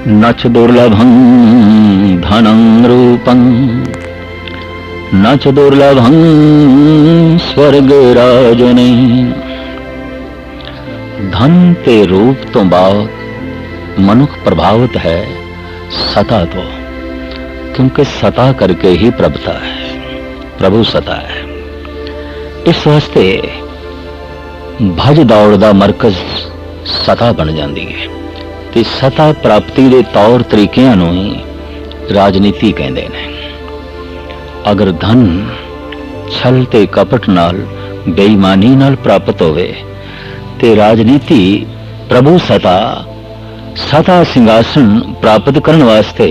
न च दुर्लभं धनं रूपं न च दुर्लभं स्वर्गराजने। धन ते रूप तो बात मनुख प्रभावित है सता तो, क्योंकि सता करके ही प्रभुता है, प्रभु सता है। इस वास्ते भज दौड़ दा मरकज सता बन जाती है ते सता प्राप्ति के तौर तरीकों नूं ही राजनीति कहते हैं। अगर धन छल ते कपट नाल बेईमानी नाल प्राप्त होवे ते राजनीति प्रभु सता सता सिंहासन प्राप्त करने वास्ते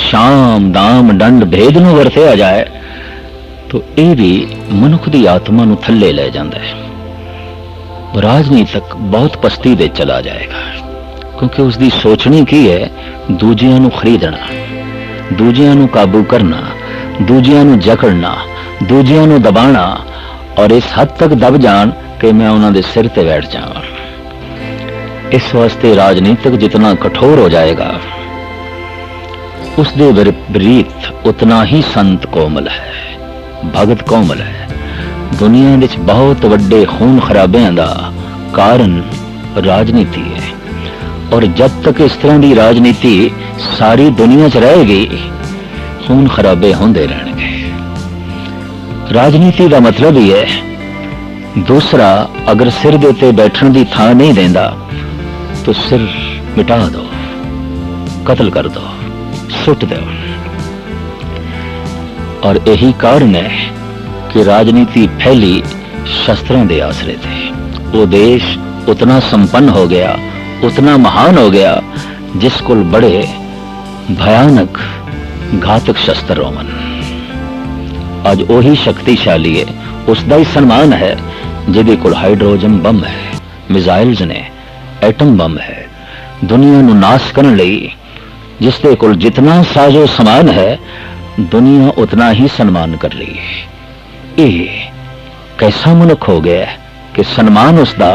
शाम दाम दंड भेद नूं वरतिया जाए तो यह भी मनुख की आत्मा नूं थल्ले ले जाता है। राजनीतिक बहुत पस्ती दे चला जाएगा, क्योंकि उसकी सोचनी की है दूजियां नूं खरीदना, दूजियां नूं काबू करना, दूजियां नूं जकड़ना, दूजियां नूं दबाना, और इस हद तक दब जान कि मैं उन्हां दे सिर ते बैठ जावां। इस वास्ते राजनीतिक जितना कठोर हो जाएगा उसके विपरीत उतना ही संत कोमल है, भगत कोमल है। दुनिया विच बहुत वड्डे खून खराबियां दा कारण राजनीति है, और जब तक इस तरह की राजनीति सारी दुनिया च रहेगी खून खराबे होंदे रहणगे। राजनीति का मतलब ही है दूसरा अगर सिर दे ते बैठण दी थां नहीं देंदा तो सिर मिटा दो, कत्ल कर दो, सुट दो। और यही कारण है कि राजनीति फैली शस्त्रों के आसरे थे। वो देश उतना संपन्न हो गया, उतना महान हो गया जिस कोल बड़े भयानक घातक शस्त्र होवन। आज वही शक्तिशाली है, उसका ही सम्मान है जिहदे कोल हाइड्रोजन बम है, मिसाइल्स ने, एटम बम है। दुनिया नूं नाश करने लई जिसदे कोल जितना साजो समान है दुनिया उतना ही सम्मान कर रही है। ये कैसा मनुख हो गया है कि सम्मान उसका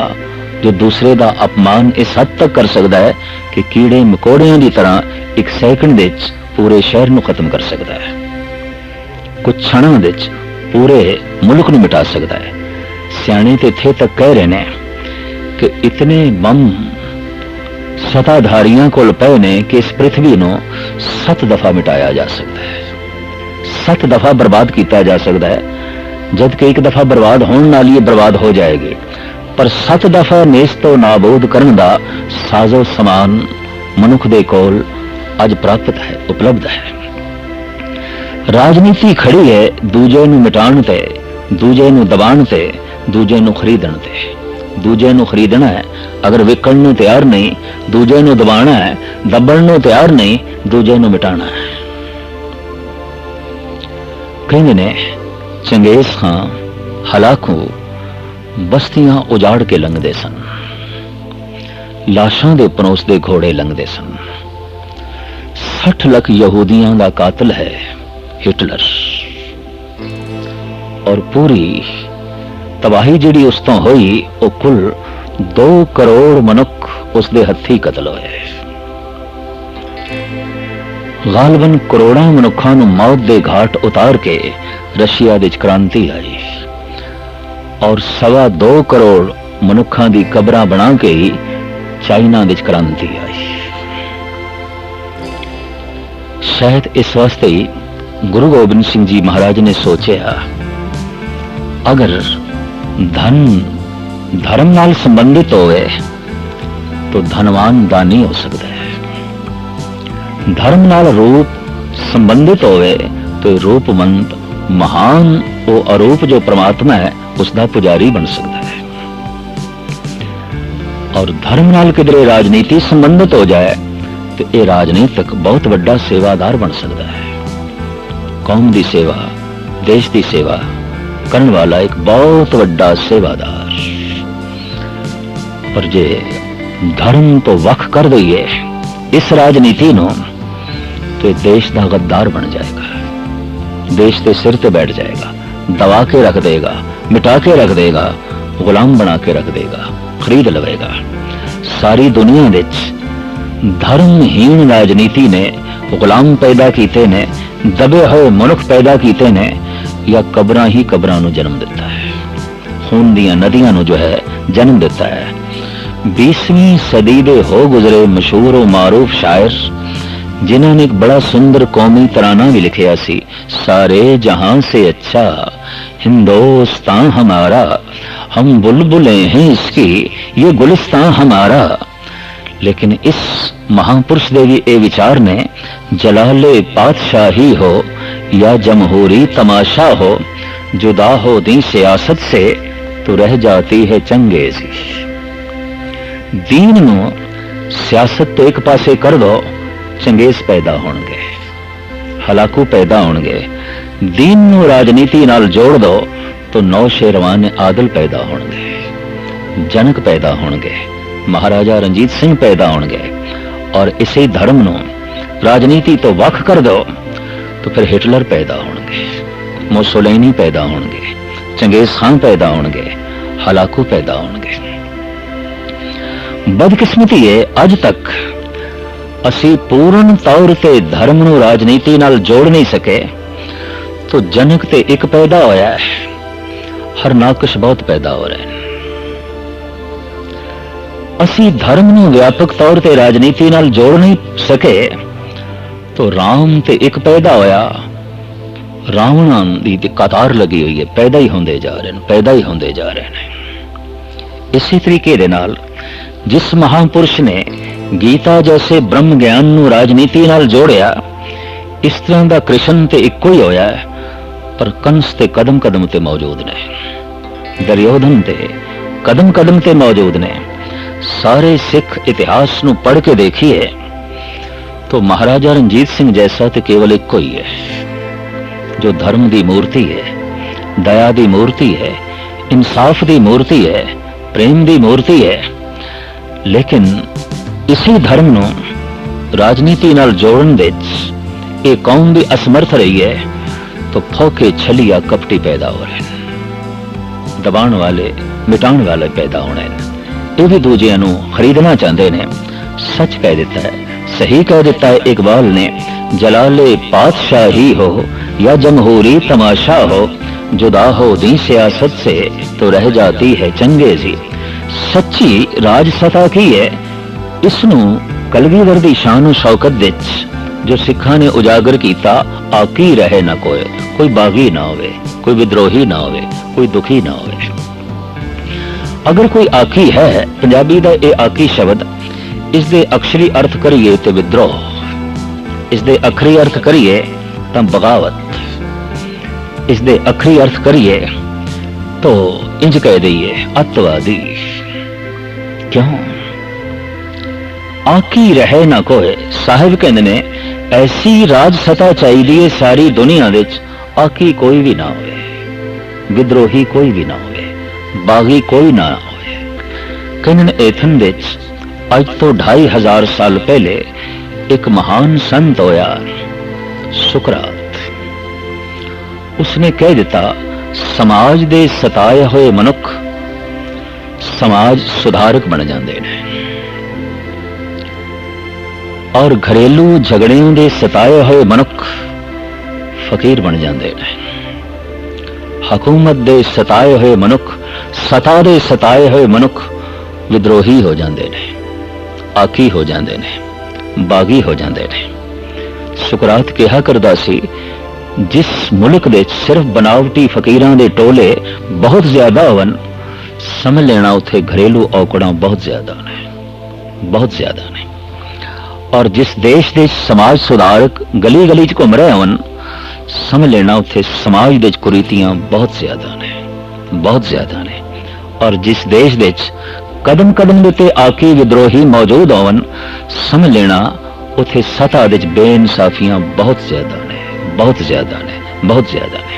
जो दूसरे का अपमान इस हद तक कर सकता है कि कीड़े मकोड़ियां की तरह एक सैकंड विच पूरे शहर नूं खत्म कर सकता है, कुछ क्षणों विच पूरे मुल्क नूं मिटा सकता है। सियाणे ते इत्थे तक कह रहे हैं कि इतने बम सत्ताधारियों कोल पए ने कि इस पृथ्वी नूं 7 दफा मिटाया जा सकता है, 7 दफा बर्बाद किया जा सकता है, जबकि एक दफा बर्बाद होने नाल ही बर्बाद हो जाएगी। पर 7 दफा नेस्त तो नाबूद करने का साजो समान मनुख दे कोल अज प्राप्त है, उपलब्ध है। राजनीति खड़ी है दूजे नूं मिटाण ते, दूजे नूं दबाण ते, दूजे नूं खरीदण ते। दूजे नूं खरीदना है, अगर विकण नूं तैयार नहीं, दूजे नूं दबाना है, दबण नूं तैयार नहीं, दूजे नूं मिटाना है। कहंदे ने चंगेज खां हलाकू बस्तियां उजाड़ के लंघदे सन, लाशां दे परोसदे घोड़े लंघदे सन। 60 लाख यहूदियों का कातिल है हिटलर, और पूरी तबाही जिहड़ी उस तो होई वो कुल 2 करोड़ मनुख उसके हत्थी कतल होए। गालबन करोड़ों मनुखों नूं मौत दे घाट उतार के रशिया विच क्रांति आई, और 2.25 करोड़ मनुखों की कबरां बना के ही चाइना विच क्रांति आई। शायद इस वास्ते ही गुरु गोबिंद सिंह जी महाराज ने सोचा अगर धन धर्म नाल संबंधित होवे तो धनवान दानी हो सकता है, धर्म नाल रूप संबंधित होवे तो रूपवंत महान वो अरूप जो परमात्मा है उसका पुजारी बन सकता है। और धर्म नाल किधरे राजनीति संबंधित हो जाए तो ये राजनीतिक बहुत बड़ा सेवादार बन सकता है। कौम की सेवा, देश की सेवा करने वाला एक बहुत बड़ा सेवादार। पर जे धर्म तो वख कर दईए इस राजनीति नूं तो देश का गद्दार बन जाएगा, देश के सिर ते बैठ जाएगा, दबा के रख देगा, मिटा के रख देगा, गुलाम बना के रख देगा, खरीद लवेगा। सारी दुनिया विच धर्महीन राजनीति ने गुलाम पैदा कीते ने, दबे हुए मनुख पैदा कीते ने, या कबरां ही कबरां नूं जन्म दिता है, खून दियां नदियां नूं जो है जन्म दिता है। 20वीं सदी दे हो गुजरे मशहूर और मारूफ शायर जिन्हां ने एक बड़ा सुंदर कौमी तराना भी लिखिया सी, सारे जहां से अच्छा हिंदुस्तान हमारा, हम बुलबुलें हैं इसकी, ये गुलिस्तान हमारा। लेकिन इस महापुरुष देवी ए विचार ने जलाले पातशाही हो या जमहूरी तमाशा हो, जुदा हो दी सियासत से तो रह जाती है चंगेजी। दीन नूं सियासत तो एक पासे कर दो, चंगेज पैदा होणगे, हलाकू पैदा होणगे। दीन नूं राजनीति नाल जोड़ दो तो नौशेरवान आदल पैदा होणगे, जनक पैदा होणगे, महाराजा रणजीत सिंह पैदा होणगे। और इसी धर्म नूं राजनीति तो वख कर दो तो फिर हिटलर पैदा होणगे, मुसोलिनी पैदा होणगे, चंगेज खान पैदा होणगे, हलाकू पैदा होणगे। बदकिस्मती है अज तक असी पूर्ण तौर ते धर्म नूं राजनीति नाल जोड़ नहीं सके, तो जनक ते एक पैदा होया है, हर नाकश बहुत पैदा हो रहे हैं। असी धर्म नूं व्यापक तौर ते राजनीति नाल जोड़ नहीं सके, तो राम ते एक पैदा होया, रावणां दी कतार लगी हुई है, पैदा ही होंदे जा रहे हैं, पैदा ही होंदे जा रहे हैं। इसी तरीके दे नाल जिस महापुरुष ने गीता जैसे ब्रह्म ज्ञान नूं राजनीति नाल जोड़िया, इस तरह दा कृष्ण ते इक्को ही होया है, पर कंस ते कदम कदम ते मौजूद ने, दुर्योधन ते कदम कदम ते मौजूद ने। सारे सिख इतिहास नूं पढ़ के देखिए तो महाराजा रणजीत सिंह जैसा तो केवल एक ही है, जो धर्म की मूर्ति है, दया की मूर्ति है, इंसाफ की मूर्ति है, प्रेम की मूर्ति है। लेकिन इसी धर्म नूं राजनीति नाल जोड़न विच ये कौम भी असमर्थ रही है, तो फोके छलिया कपटी पैदा हो रहे हैं, दबाण वाले मिटाण वाले पैदा होने हैं। ये भी दूजियां नूं खरीदना चाहते ने। सच कह देता है, सही कह देता है इकबाल ने, जलाले पातशाही हो या जमहूरी तमाशा हो, जुदा हो दी सियासत से तो रह जाती है चंगेजी। सच्ची राजसत्ता की है, इसनूं कलगीधर दी शान शौकत विच जो सिखां ने उजागर किया, आकी रहे ना कोई बागी ना होवे, कोई विद्रोही ना होवे, कोई दुखी ना होवे। अगर कोई आकी है, पंजाबी दा ये आकी शब्द, इस दे अक्षरी अर्थ करिए तो विद्रोह, इस दे अखरी अर्थ करिए तो बगावत, इस दे अखरी अर्थ करिए तो इंज कह दईए अतवादी। क्यों आकी रहे ना कोई, साहिब कहंदे ने ऐसी राजसत्ता चाहिए सारी दुनिया विच, आकी कोई भी ना होवे, विद्रोही कोई भी ना होवे, बागी कोई ना होवे। कहंदे ने एथन विच अज तो 2500 साल पहले एक महान संत होया, सुकरात। उसने कह दिता, समाज दे सताए हुए मनुख समाज सुधारक बन जाते हैं, और घरेलू झगड़ियों दे सताए हुए मनुख फकीर बन जाते हैं। हकूमत दे सताए हुए मनुख, सता दे सताए हुए मनुख विद्रोही हो जाते हैं, आकी हो जाते हैं, बागी हो जाते हैं। सुकरात कहा करदा सी, जिस मुल्क दे सिर्फ बनावटी फकीरां दे टोले बहुत ज्यादा होवन, समझ लेना उत्थे घरेलू औकड़ां बहुत ज्यादा ने, बहुत ज्यादा ने। और जिस देश दे समाज सुधारक गली गली च घूम रहे होवन, समझ लेना उत्थे समाज दे कुरीतियां बहुत ज्यादा ने, बहुत ज्यादा ने। और जिस देश दे कदम कदम दे ते आकी विद्रोही मौजूद होवन, समझ लेना उत्थे सता दे बेइंसाफियां बहुत ज्यादा ने, बहुत ज्यादा ने, बहुत ज्यादा ने।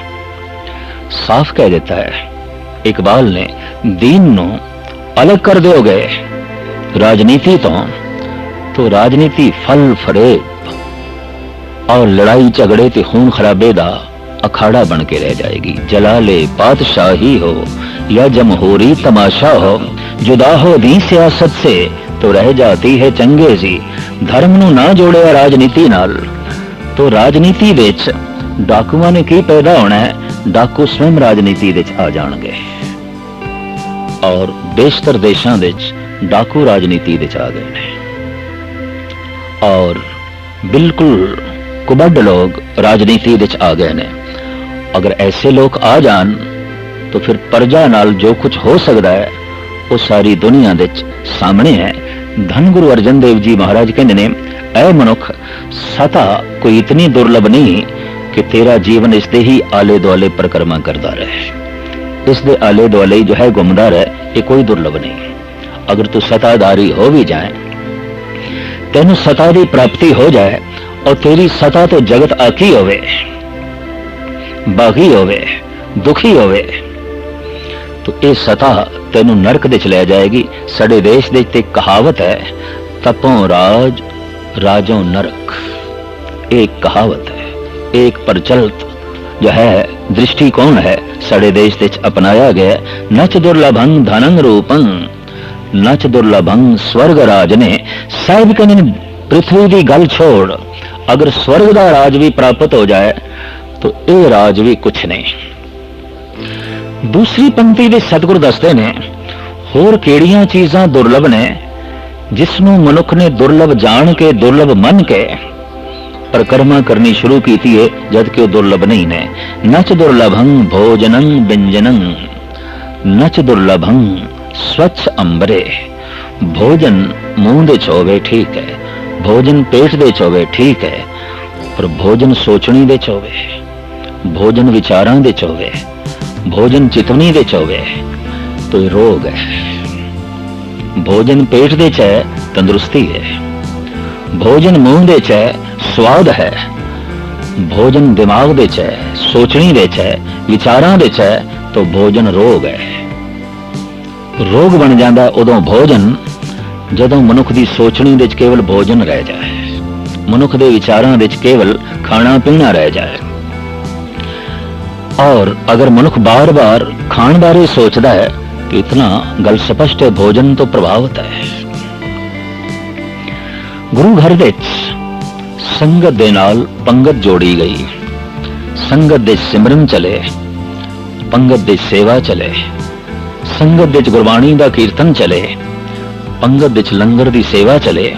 साफ कह देता है इकबाल ने, दीन नूं अलग कर दोगे राजनीति तो राजनीति फल फरेब और लड़ाई झगड़े ते खून खराबे दा अखाड़ा बन के रह जाएगी। जलाले पातशाही हो या जमहूरी तमाशा हो, जुदा हो दी सियासत से तो रह जाती है चंगेजी। ਧਰਮ ਨੂੰ ਨਾ ਜੋੜਿਆ ਰਾਜਨੀਤੀ ਨਾਲ, तो ਰਾਜਨੀਤੀ ਵਿੱਚ ਡਾਕੂਆਂ ਨੇ ਕੀ ਪੈਦਾ ਹੋਣਾ ਹੈ? ਡਾਕੂ ਸਵੈਮ ਰਾਜਨੀਤੀ ਵਿੱਚ ਆ ਜਾਣਗੇ ਔਰ ਬੇਸ਼ਤਰ ਦੇਸ਼ਾਂ ਵਿੱਚ ਡਾਕੂ ਰਾਜਨੀਤੀ ਵਿੱਚ ਆ ਗਏ ਨੇ ਔਰ ਬਿਲਕੁਲ ਕੁਬੱਡ ਲੋग ਰਾਜਨੀਤੀ ਵਿੱਚ ਆ ਗਏ ਨੇ। अगर ऐसे लोग आ जान तो फिर प्रजा नाल जो कुछ हो सकता है वो सारी दुनिया दे सामने है। धन गुरु अर्जन देव जी महाराज कहते ने, ऐ मनुख सता कोई इतनी दुर्लभ नहीं कि तेरा जीवन इसके ही आले दुआले परिक्रमा करता रहे, इसके आले दुआले जो है घूमता रहे, ये कोई दुर्लभ नहीं। अगर तू सताधारी हो भी जाए, तेन सता की प्राप्ति हो जाए और तेरी सता तो जगत आकी होवे, बागी होवे, दुखी होवे, तो ये सता तेनू नरक दे च लै जाएगी। साडे देश दे ते कहावत है, तपों राज राजों नरक, एक कहावत है, एक प्रचलित जो है दृष्टिकोण है साडे देश दे च अपनाया गया। नच दुर्लभं धनं रूपं नच दुर्लभं स्वर्ग राज ने। साहिब कहने पृथ्वी की गल छोड़, अगर स्वर्ग का राज भी प्राप्त हो जाए तो ये राज भी कुछ नहीं। दूसरी पंक्ति दे सतगुरु दसदे ने, होर केड़ियां चीज़ां दुर्लभ ने जिसनों मनुख ने दुर्लभ जान के दुर्लभ मन के परिक्रमा करनी शुरू की है, जबकि वो दुर्लभ नहीं ने। नच दुर्लभं भोजनं व्यंजनं नच दुर्लभं स्वच्छ अंबरे। भोजन मुंह दे चोवे ठीक है, भोजन पेट दे चोवे ठीक है, पर भोजन सोचनी दे चोवे, भोजन विचारां दे चोवे, भोजन चितवनी दे चोवे तो रोग है। भोजन पेट दे च है तंदुरुस्ती है, भोजन मुंह दे च है स्वाद है, भोजन दिमाग दे च है सोचनी दे च है विचारां दे च है तो भोजन रोग है। रोग बन जाता उदों भोजन जदों मनुख की सोचनी दे च केवल भोजन रह जाए, मनुख के विचारां दे च केवल खाना पीना रह जाए। और अगर मनुख बार बार खान बारे सोचता है तो इतना गल स्पष्ट है, भोजन तो प्रभावित है। गुरु घर विच संगत दे नाल पंगत जोड़ी गई, संगत दे सिमरन चले, पंगत दे सेवा चले, संगत दे गुरबाणी दा कीर्तन चले, पंगत दे लंगर दी सेवा चले।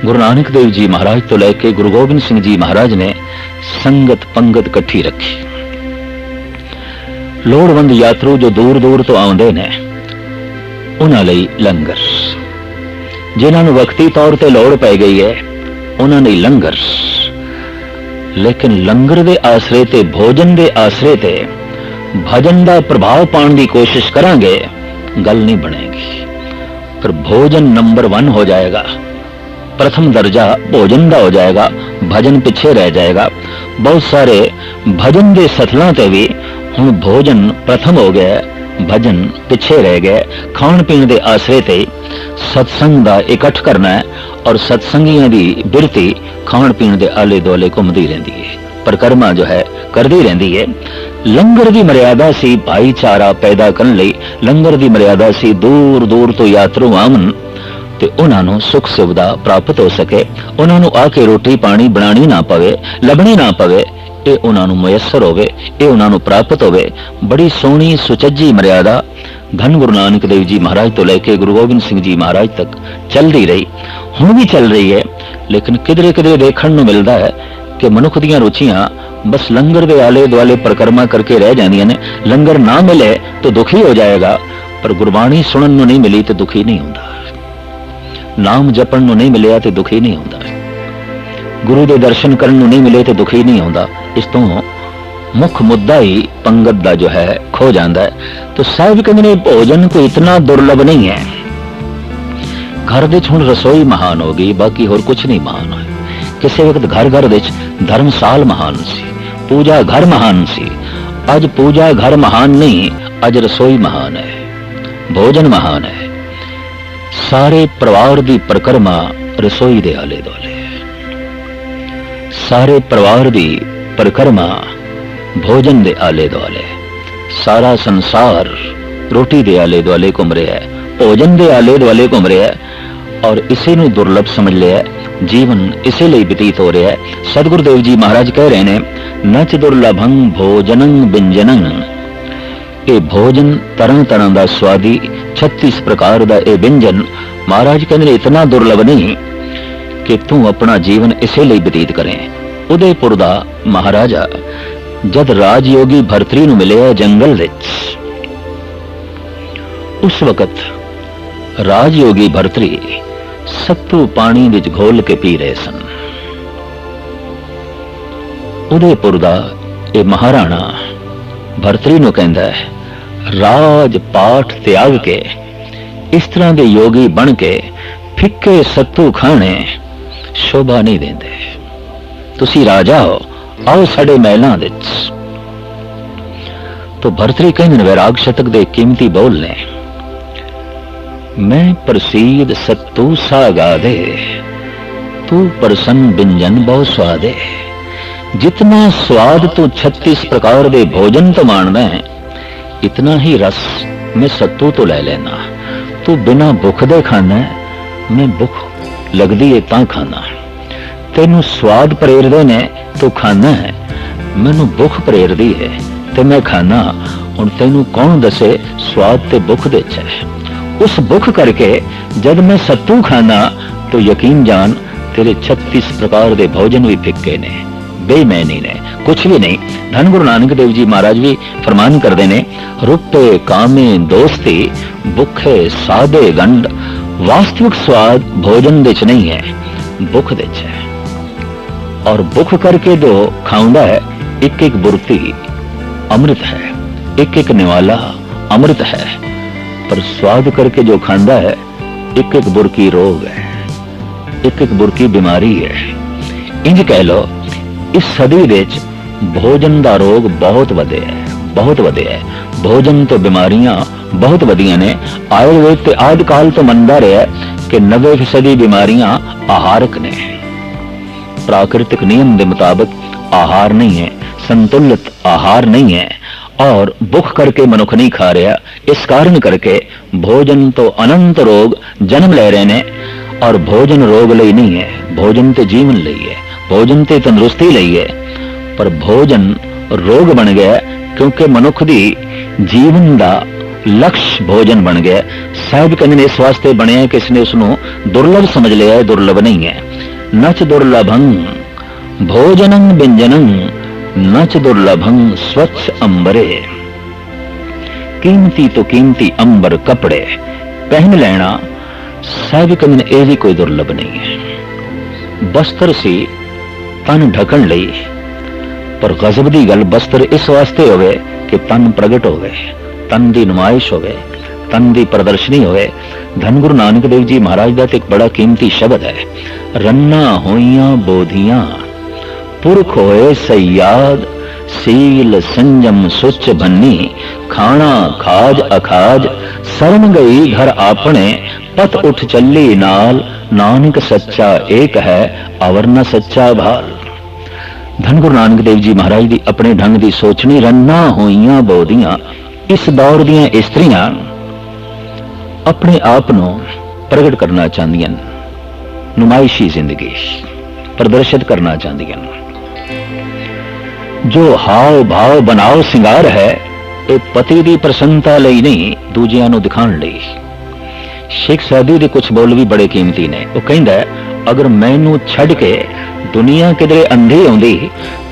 गुरु नानक देव जी महाराज तो लैके गुरु गोबिंद सिंह जी महाराज ने संगत पंगत इकट्ठी रखी। लोड़वंद यात्रु जो दूर दूर तो आउंदे ने उन्हां लई लंगर, जिन्हां नूं वक्ती तौर ते लोड़ पै गई है उन्हां लई लंगर। लेकिन लंगर दे आसरे ते भोजन दे आसरे ते भजन दा प्रभाव पाउण दी कोशिश करांगे, गल नहीं बनेगी। पर भोजन नंबर 1 हो जाएगा, प्रथम दर्जा भोजन का हो जाएगा, भजन पीछे रह जाएगा। बहुत सारे भजन के सथलों ते भी हुण भोजन प्रथम हो गया, भजन पिछे रह गए। खाण पीण के आसरे ते सत्संग का इकट्ठ करना है और सत्संगियों की बिरती खाण पीण के आले दुआले घूमती रहती है, परिक्रमा जो है करती रहती है। लंगर की मर्यादा सी भाईचारा पैदा करने लई, लंगर की मर्यादा सी दूर दूर तो यात्रु आवन ते उन्हां नूं सुख सुविधा प्राप्त हो सके, उन्हां नूं आके रोटी पानी बनानी ना पवे, लभनी ना पवे, ये उन्हां नूं मुयस्सर होवे, ये उन्हां नूं प्राप्त होवे। बड़ी सोहनी सुचज्जी मर्यादा धन गुरु नानक देव जी महाराज तो लैके गुरु गोबिंद सिंह जी महाराज तक चलती रही, हुण भी चल रही है। लेकिन किधरे किधरे देखण नूं मिलदा है कि मनुख दीयां रुचियां बस लंगर दे आले दुआले परिक्रमा करके रह जांदियां ने। लंगर ना मिले तो दुखी हो जाएगा, पर गुरबाणी सुनन नूं नहीं मिली तो दुखी नहीं होंदा, नाम जपण नूं नहीं मिलिया तो दुखी नहीं होंदा, गुरु दे दर्शन करन नूं नहीं मिले तो दुखी नहीं होंदा। इस तो मुख मुद्दा ही पंगत दा जो है खो जाता है। तो साहिब कहते हैं भोजन कोई इतना दुर्लभ नहीं है। घर दे हुण रसोई महान हो गई, बाकी होर कुछ नहीं महान है। किसी वक्त घर घर दे धर्मसाल महान सी, पूजा घर महान सी। अज पूजा घर महान नहीं, अज रसोई महान है, भोजन महान है। सारे परिवार की परिक्रमा रसोई दे आले दुआले, सारे परिवार की परिक्रमा भोजन दे आले दुआले। सारा संसार रोटी दे आले दुआले घूम रहा है, भोजन दे आले दुआले घूम रहा है। और इसे ਨੂੰ ਦੁਰਲਭ ਸਮਝ ਲਿਆ, ਜੀਵਨ ਇਸੇ ਲਈ ਬਤੀਤ ਹੋ ਰਿਹਾ ਹੈ। ਸਤਿਗੁਰਦੇਵ ਜੀ ਮਹਾਰਾਜ ਕਹਿ ਰਹੇ ਨੇ, ਨਚ ਦੁਰਲਭੰ ਭੋਜਨੰ ਵਿੰਜਨੰ। ਇਹ ਭੋਜਨ ਤਰ੍ਹਾਂ ਤਰ੍ਹਾਂ ਦਾ ਸਵਾਦੀ 36 ਪ੍ਰਕਾਰ ਦਾ ਇਹ ਵਿੰਜਨ ਮਹਾਰਾਜ ਕਹਿੰਦੇ ਨੇ ਇਤਨਾ ਦੁਰਲਭ ਨਹੀਂ ਕਿ ਤੂੰ ਆਪਣਾ ਜੀਵਨ ਇਸੇ ਲਈ ਬਤੀਤ ਕਰੇ। ਉਦੈਪੁਰ ਦਾ ਮਹਾਰਾਜਾ ਜਦ ਰਾਜਯੋਗੀ ਭਰਤਰੀ ਨੂੰ ਮਿਲਿਆ ਜੰਗਲ ਵਿੱਚ, ਉਸ ਵਕਤ ਰਾਜਯੋਗੀ ਭਰਤਰੀ ਸੱਤੂ ਪਾਣੀ ਵਿੱਚ ਘੋਲ ਕੇ ਪੀ ਰਹੇ ਸਨ। ਉਦੈਪੁਰ ਦਾ ਇਹ ਮਹਾਰਾਣਾ ਭਰਤਰੀ ਨੂੰ ਕਹਿੰਦਾ ਹੈ, ਰਾਜ ਪਾਠ ਤਿਆਗ ਕੇ ਇਸ ਤਰ੍ਹਾਂ ਦੇ ਯੋਗੀ ਬਣ ਕੇ ਫਿੱਕੇ ਸੱਤੂ ਖਾਣੇ ਸ਼ੋਭਾ ਨਹੀਂ ਦਿੰਦੇ। ਤੁਸੀਂ ਰਾਜਾ ਹੋ, ਆਓ ਸਾਡੇ ਮਹਿਲਾਂ ਵਿੱਚ। तो भर्तरी कहने वैराग शतक दे कीमती बोल ने, मैं प्रसीद सत्तू सा गादे, तू प्रसन्न व्यंजन बहु स्वादे। जितना स्वाद तू 36 प्रकार दे भोजन तो मानना है, इतना ही रस मैं सत्तू तो ले लेना। तू बिना भुख दे खाना है, मैं भुख लगदी है तां खाना। तेनू स्वाद प्रेरदे ने तू खाना है, मैनू भुख प्रेरदी है ते मैं खाना। हुण तैनू कौन दसे स्वाद ते भुख दे है। उस भुख करके जब मैं सत्तू खाना तो यकीन जान तेरे 36 प्रकार दे भोजन भी फिक्के ने, बेईमानी ने, कुछ भी नहीं। धन गुरु नानक देव जी महाराज भी फरमान करते ने, रुपे कामे दोस्ती भुखे सादे गंड। वास्तविक स्वाद भोजन दे च नहीं है, भुख दे च है। और भुख करके जो खाऊंदा है, एक एक बुरती अमृत है, एक एक निवाला अमृत है। पर स्वाद करके जो खांदा है, एक एक बुरकी रोग है, एक एक बुरकी बीमारी है। इंज कह लो, इस सदी विच भोजन का रोग बहुत वधे है, बहुत वधे है। भोजन तो बीमारियां बहुत वधिया ने। आयुर्वेद ते आदि काल तो मनदा रहा है कि 90% बीमारियां आहारक ने। प्राकृतिक नियम के मुताबिक आहार नहीं है, संतुलित आहार नहीं है, और भुख करके मनुख नहीं खा रहा। इस कारण करके भोजन तो अनंत रोग जन्म ले रहे ने। और भोजन रोग लई नहीं है, भोजन ते जीवन लई है, भोजन ते तंदुरुस्ती लई है। पर भोजन रोग बन गया क्योंकि मनुख दी जीवन दा लक्ष्य भोजन बन गया। साहिब कहते ने इस वास्ते बने कि इसने उसनों दुर्लभ समझ लिया है, दुर्लभ नहीं है। नच दुर्लभं भोजनं व्यंजनं, नच दुर्लभं स्वच्छ अंबरे। कीमती तो कीमती अंबर कपड़े पहन लेना, साहिब कहते यह भी कोई दुर्लभ नहीं है। बस्तर सी तन ढकन लई, पर गजब दी गल बस्तर इस वास्ते होवे कि तन प्रगट होवे, तन की नुमाइश होवे, तन की प्रदर्शनी होवे। धन गुरु नानक देव जी महाराज का एक बड़ा कीमती शब्द है, रन्ना होइयां बोधियां पुरख होए सयाद, सील संजम सुच भन्नी, खाना खाज अखाज शरण गई घर आपने, पत उठ चली नाल, नानक सच्चा एक है अवर न सच्चा भाल। धन गुरु नानक देव जी महाराज की अपने ढंग की सोचनी, रन्ना होइयां बोधियां। इस दौर दियां इस्त्रियां अपने आप को प्रगट करना चाहदियां, नुमाइशी जिंदगी प्रदर्शित करना चाहदियां। जो हाव भाव बनाव सिंगार है, ये पति की प्रसन्नता लई नहीं, दूजियां नूं दिखाण लई। शेख सादी के कुछ बोल भी बड़े कीमती ने। वो कहंदा है, अगर मैनू छड़ के दुनिया किधरे अंधी आउंदी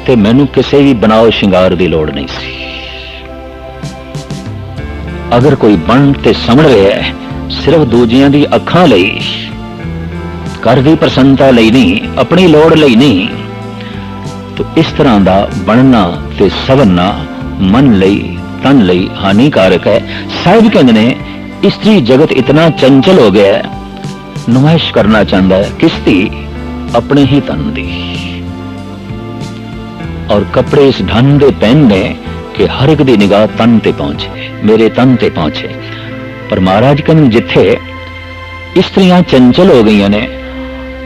ते मैनू किसी भी बनाव शिंगार की लोड़ नहीं सी। अगर कोई बन ते समझ रहा है सिर्फ दूजियां दी अखां लई, घर की प्रसन्नता लई नहीं, अपनी लोड़ लई नहीं, तो इस तरह का बनना ते सवरना मन लई तन लई हानिकारक है। साहिब कहते ने स्त्री जगत इतना चंचल हो गया है, नुमाइश करना चाहता है किसती, अपने ही तन दी। और कपड़े इस ढंग दे पहनने कि हर एक दी निगाह तन ते पहुंचे, मेरे तन ते पहुंचे। पर महाराज कहते जिथे स्त्रियां चंचल हो गई ने,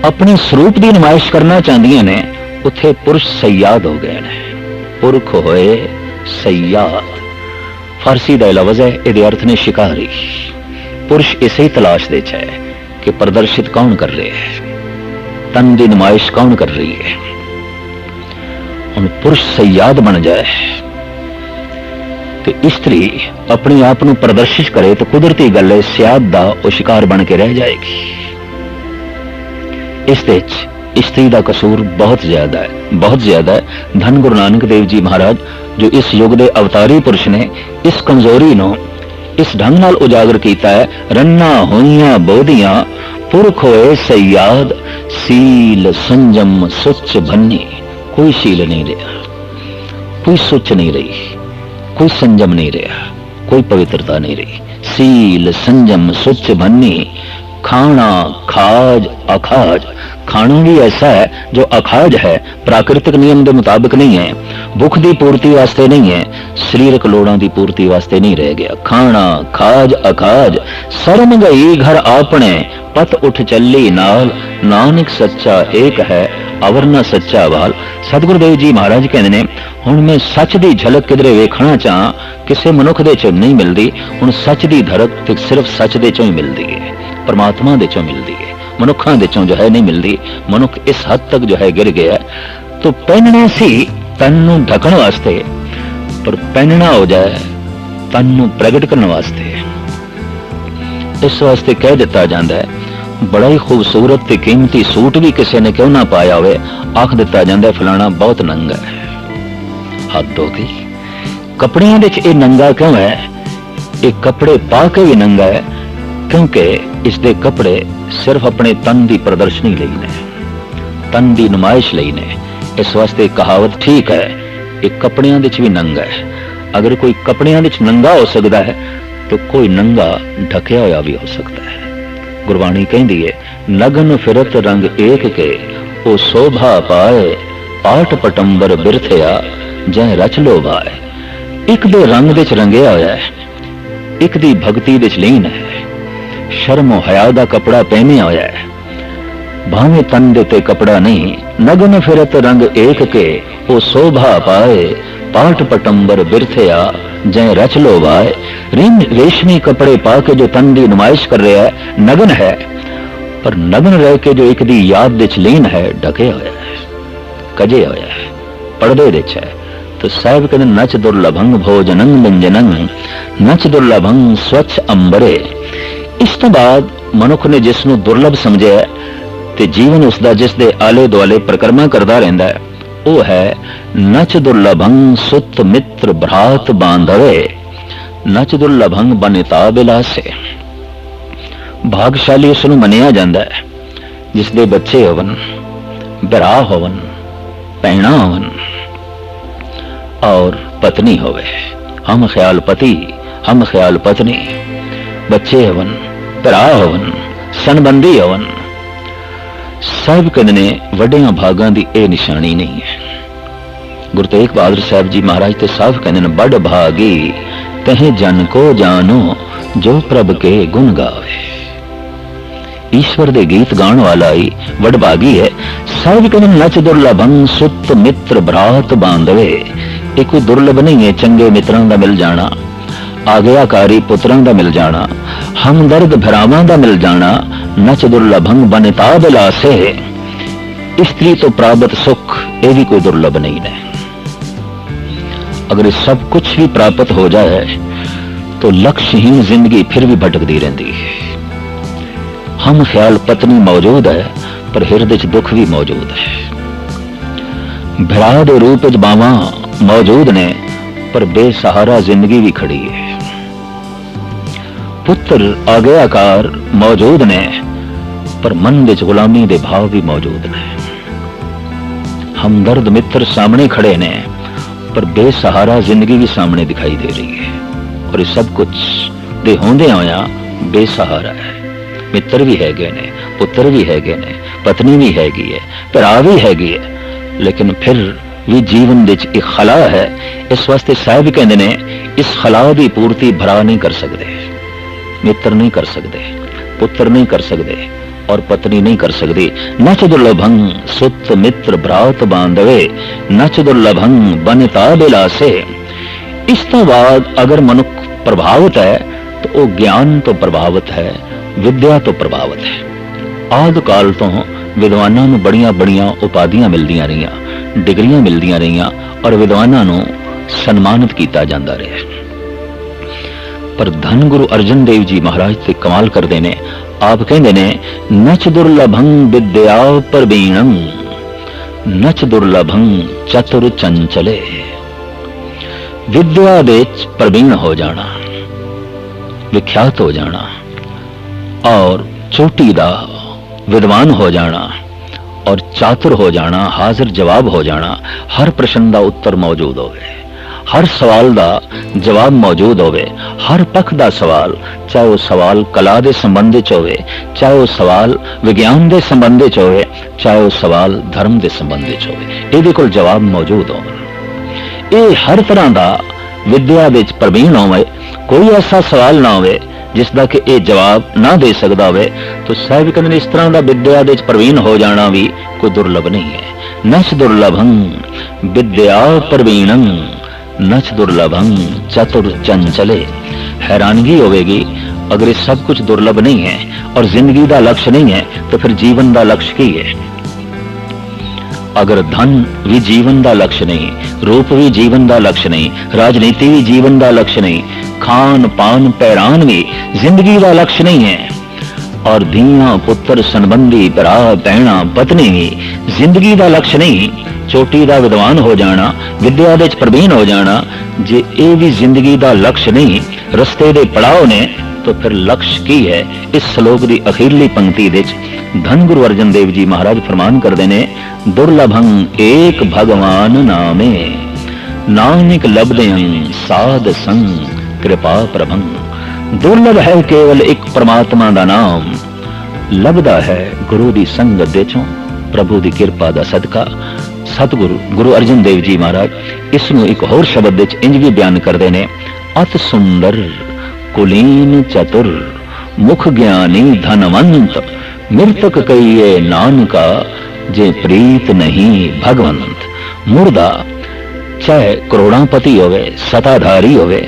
अपने स्वरूप की नुमाइश करना चाहदियां ने, उथे पुरुष सयाद हो गए ने। पुरख होए सयाद, फारसी का लफ्ज है, ये अर्थ ने शिकारी। पुरुष इसे ही तलाश दे है कि प्रदर्शित कौन कर रहे है, तन की नुमाइश कौन कर रही है। हम पुरुष सयाद बन जाए तो स्त्री अपने आप को प्रदर्शित करे तो कुदरती गल है सियाद का वो शिकार बन के रह जाएगी। इस स्त्री का कसूर बहुत ज्यादा है, बहुत ज्यादा है। धन गुरु नानक देव जी महाराज जो इस युग के अवतारी पुरुष ने इस कमजोरी नो इस ढंग नाल उजागर किया है। रन्ना होइयां बोधियां पुरख होए सयाद, सील संजम सुच भन्नी। कोई शील नहीं रहा, कोई सुच नहीं रही, कोई संजम नहीं रहा, कोई पवित्रता नहीं रही। सील संजम सुच भन्नी। खाना खाज अखाज, खाना भी ऐसा है जो अखाज है, प्राकृतिक नियम के मुताबिक नहीं है, भुख की पूर्ति वास्ते नहीं है, शरीरक लोड़ां की पूर्ति वास्ते नहीं रह गया। खाना खाज अखाज, शर्म गई घर आपने, पत उठ चली नाल, नानक सच्चा एक है अवर सच्चा वाल। सतगुरुदेव जी महाराज कहते ने हुण मैं सच की झलक किधरे वेखना चाह, किसी मनुख दे चों नहीं मिलती। हुण सच की धड़क तो सिर्फ सच दे चों ही मिलती है, परमात्मा दे चों मिलती है, मनुखा दे चों जो है नहीं मिलती। मनुख इस हद तक जो है गिर गया। तो पहनना सी तन नूं ढकण वास्ते, पर पहनना हो जाए तन नूं प्रगट करने वास्ते। इस वास्ते कह दिता जाता है बड़ा ही खूबसूरत ते कीमती सूट भी किसी ने क्यों ना पाया होवे, आख दिता जाता है फलाना बहुत नंगा है। हद हो गई। कपड़ियां दे च नंगा क्यों है? ये कपड़े पा के भी नंगा है क्योंकि इसके कपड़े सिर्फ अपने तन की प्रदर्शनी लई ने, तन की नुमाइश लई ने। इस वास्ते कहावत ठीक है, एक कपड़ियां दे च भी नंगा है। अगर कोई कपड़ियां दे च नंगा हो सकता है तो कोई नंगा ढकिया होया भी हो सकता है। गुरबाणी कहती है नगन फिरत रंग एक के ओ शोभा पाए, पाट पटंबर बिरथया जै रच लो भाए। एक दे रंग दे च रंगिया होया है, एक दी भगती दे च लीन है, शर्म हया दा कपड़ा पहनिया होया है, भावे तन दे ते कपड़ा नहीं। नगन फिरत रंग एक के ओ शोभा पाए, पाट पटंबर बिरथया जै रच लो भाए। रेशमी कपड़े पा के जो तन की नुमाइश कर रहा है नगन है, पर नगन रह के जो एक दी याद दे च लीन है, ढके होया है, कजे होया है, पर्दे दे च है। तो साहब कहते नच दुर्लभंग भोजनंग व्यंजनंग, नच दुर्लभंग स्वच्छ अंबरे। इस तो बाद मनुख ने जिसनों दुर्लभ समझे ते जीवन उसका जिस दे आले दुआले परिक्रमा करता रहता है, वो है नच दुर्लभंग सुत मित्र भ्रात बांधवे। नच दुर्लभंग बनिता बिलासे। भागशाली उसनों मनिया जाता है जिसके बच्चे होवन, बिरा होवन, भैणा होवन और पत्नी होवे। हम ख्याल पति, हम ख्याल पत्नी, बच्चे होवन, बिरा होवन, सनबंदी होवन। सब कहने वड्डियां भागां दी ए निशानी नहीं है। गुरु तेग बहादुर साहब जी महाराज ते साफ कहने बड़ भागी तहे जन को जानो जो प्रभ के गुण गावे। ईश्वर दे गीत गाने वाला ही बड़ भागी है। सब कहने नच दुर्लभंग सुत मित्र भ्रात बांधवे। ये कोई दुर्लभ नहीं है चंगे मित्रां दा मिल जाना, आज्ञाकारी पुत्रां दा मिल जाना, हमदर्द भरावां दा मिल जाना। नच दुर्लभंग बनिता बिलासे। स्त्री तो प्राप्त सुख ये भी कोई दुर्लभ नहीं है। अगर सब कुछ भी प्राप्त हो जाए तो लक्ष्यहीन जिंदगी फिर भी भटकती रहती है। हम ख्याल पत्नी मौजूद है पर हृदय च दुख भी मौजूद है। भरा दे रूप च बावां मौजूद ने पर बेसहारा जिंदगी भी खड़ी है। पुत्र आज्ञाकार मौजूद ने पर मन विच गुलामी दे भाव भी मौजूद ने। हमदर्द मित्र सामने खड़े ने पर बेसहारा जिंदगी भी सामने दिखाई दे रही है। और ये सब कुछ दे होंदे होया बेसहारा है। मित्र भी है गए ने, पुत्र भी है गए ने, पत्नी भी हैगी है, भरा भी हैगी है, लेकिन फिर भी जीवन विच एक खला है। इस वास्ते साहब कहते ने इस खला की पूर्ति भरा नहीं कर सकते, मित्र नहीं कर सकते, पुत्र नहीं कर सकते और पत्नी नहीं कर सकती। नच दुर्लभंग सुत मित्र भ्रात बांधवे, नच दुर्लभंग बनिता बिलासे। इस तो बाद अगर मनुष्य प्रभावित है तो वो ज्ञान तो प्रभावित है, विद्या तो प्रभावित है। ਆਦਿ ਕਾਲ ਤੋਂ ਵਿਦਵਾਨਾਂ ਨੂੰ ਬੜੀਆਂ ਬੜੀਆਂ ਉਪਾਧੀਆਂ ਮਿਲਦੀਆਂ ਰਹੀਆਂ, ਡਿਗਰੀਆਂ ਮਿਲਦੀਆਂ ਰਹੀਆਂ ਔਰ ਵਿਦਵਾਨਾਂ ਨੂੰ ਸਨਮਾਨਿਤ ਕੀਤਾ ਜਾਂਦਾ ਰਿਹਾ। ਪਰ ਧੰਨ ਗੁਰੂ ਅਰਜਨ ਦੇਵ ਜੀ ਮਹਾਰਾਜ ਤੇ ਕਮਾਲ ਕਰਦੇ ਨੇ। ਆਪ ਕਹਿੰਦੇ ਨੇ ਨਚ ਦੁਰਲਭੰ ਵਿਦਿਆ ਪ੍ਰਵੀਣੰ ਨਚ ਦੁਰਲਭੰ ਚਤੁਰ ਚੰਚਲੇ। ਵਿਦਿਆ ਦੇ ਪ੍ਰਵੀਣ ਹੋ ਜਾਣਾ, ਵਿਖਿਆਤ ਹੋ ਜਾਣਾ ਔਰ ਚੋਟੀ ਦਾ ਵਿਦਵਾਨ ਹੋ ਜਾਣਾ ਔਰ ਚਾਤੁਰ ਹੋ ਜਾਣਾ, ਹਾਜ਼ਰ ਜਵਾਬ ਹੋ ਜਾਣਾ, ਹਰ ਪ੍ਰਸ਼ਨ ਦਾ ਉੱਤਰ ਮੌਜੂਦ ਹੋਵੇ, ਹਰ ਸਵਾਲ ਦਾ ਜਵਾਬ ਮੌਜੂਦ ਹੋਵੇ, ਹਰ ਪੱਖ ਦਾ ਸਵਾਲ, ਚਾਹੇ ਉਹ ਸਵਾਲ ਕਲਾ ਦੇ ਸੰਬੰਧ ਵਿੱਚ ਹੋਵੇ, ਚਾਹੇ ਉਹ ਸਵਾਲ ਵਿਗਿਆਨ ਦੇ ਸੰਬੰਧ ਵਿੱਚ ਹੋਵੇ, ਚਾਹੇ ਉਹ ਸਵਾਲ ਧਰਮ ਦੇ ਸੰਬੰਧ ਵਿੱਚ ਹੋਵੇ, ਇਹਦੇ ਕੋਲ ਜਵਾਬ ਮੌਜੂਦ ਹੋਵੇ। ਇਹ ਹਰ ਤਰ੍ਹਾਂ ਦਾ ਵਿਦਿਆ ਵਿੱਚ ਪ੍ਰਵੀਣ ਹੋਵੇ। ਕੋਈ ਐਸਾ ਸਵਾਲ ਨਾ ਹੋਵੇ ਜਿਸ ਦਾ ਕਿ ਇਹ ਜਵਾਬ ਨਾ ਦੇ ਸਕਦਾ ਹੋਵੇ। ਤਾਂ ਸਾਹਿਬ ਕਹਿੰਦੇ ਨੇ ਇਸ ਤਰ੍ਹਾਂ ਦਾ ਵਿਦਿਆ ਦੇ ਵਿੱਚ ਪ੍ਰਵੀਣ ਹੋ ਜਾਣਾ ਵੀ ਕੋਈ ਦੁਰਲਭ ਨਹੀਂ ਹੈ। ਨਚ ਦੁਰਲਭੰ ਵਿਦਿਆ ਪ੍ਰਵੀਣੰ ਨਚ ਦੁਰਲਭੰ ਚਤੁਰ ਚੰਚਲੇ। हैरानगी होगी अगर ये सब कुछ दुर्लभ नहीं है और जिंदगी का लक्ष्य नहीं है तो फिर जीवन का लक्ष्य की है। अगर धन भी जीवन का लक्ष्य नहीं, रूप भी जीवन का लक्ष्य नहीं, राजनीति भी जीवन का लक्ष्य नहीं, खान पान पैरान भी जिंदगी का लक्ष्य नहीं है और धियां पुत्र संबंधी भरा भैणा पत्नी भी जिंदगी का लक्ष्य नहीं। चोटी का विद्वान हो जाना, विद्या दे प्रवीण हो जाना, जे ये भी जिंदगी का लक्ष्य नहीं, रस्ते दे पड़ाव ने, तो फिर लक्ष्य की है। इस श्लोक की अखीरली पंक्ति दे धन गुरु अर्जन देव जी महाराज फरमान करते ने दुर्लभं एक भगवान नामे नानक लभदें साध संग कृपा प्रभं। दुर्लभ है केवल एक परमात्मा का नाम, लभदा है गुरु की संगत दे चों प्रभु की कृपा का सदका। सतगुरु गुरु अर्जन देव जी महाराज इसनूं एक होर शब्द विच इंज भी बयान करते हैं, अत सुंदर कुलीन चतुर मुख ज्ञानी धनवंत मृतक कहिए नानका जे प्रीत नहीं भगवंत। मुर्दा चाहे करोड़ापति होवे, सताधारी होवे,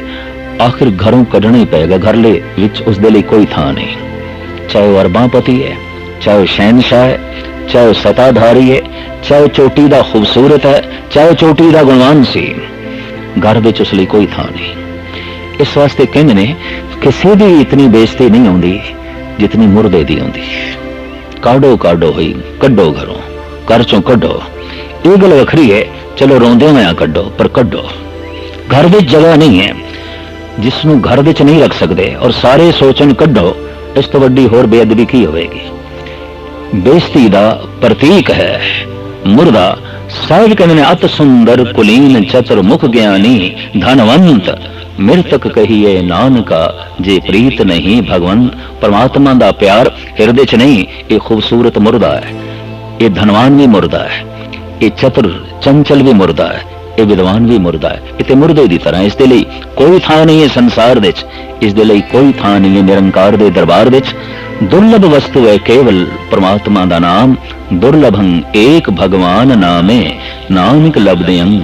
आखिर घरों कढ़ना ही पेगा, घरले विच उस दे लई कोई थां नहीं। चाहे वह अरबापति है, चाहे वह शहनशाह है, चाहे वह सताधारी है, चाहे चोटी का खूबसूरत है, चाहे चोटी का गुणवान सी, घर विच उस लई कोई थां नहीं। इस वास्ते कहंदे ने किसी दी इतनी बेइज्जती नहीं आउंदी जितनी मुर्दे दी आउंदी। काढो काढो होई कड्डो घरों, घर चों कड्डो। ये गल वखरी है, चलो रोंदे होया कड्डो, पर कड्डो। घर विच जगह नहीं है जिसनूं घर विच नहीं रख सकते और सारे सोचन कड्डो, इस तो वड्डी होर बेअदबी की होवेगी। बेइज्जती दा प्रतीक है मुर्दा। साहिब कहने ने अत सुंदर कुलीन चतुर मुख ज्ञानी धनवंत मृतक कहिए नानका जे प्रीत नहीं भगवंत। परमात्मा दा प्यार हिरदे च नहीं, ये खूबसूरत मुर्दा है, ये धनवान भी मुर्दा है, ये चतुर चंचल भी मुर्दा है, ये विद्वान भी मुर्दा है। इतने मुर्दे की तरह इसके लिए कोई थां नहीं है संसार दे, इसके लिए कोई थां नहीं है निरंकार दे दरबार दे। दुर्लभ वस्तु है केवल परमात्मा का नाम, दुर्लभं एक भगवान नामे नानक लभदें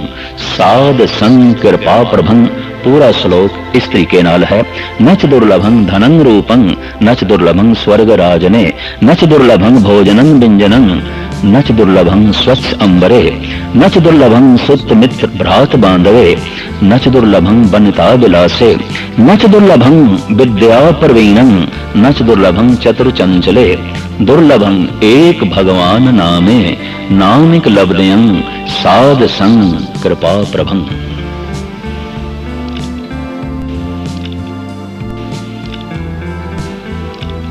साध संग कृपा प्रभं। पूरा श्लोक इस तरीके नाल है, नच दुर्लभं धनं रूपं नच दुर्लभं स्वर्ग राजने नच दुर्लभं भोजनं व्यंजनं नच दुर्लभं स्वच्छ अंबरे नच दुर्लभं सुत मित्र भ्रात बांधवे नच दुर्लभं बनिता विलासे नच दुर्लभं विद्या प्रवीणं नच दुर्लभं चतुर चंचले दुर्लभं एक भगवान नामे नानक लभदें साध संग कृपा प्रभं।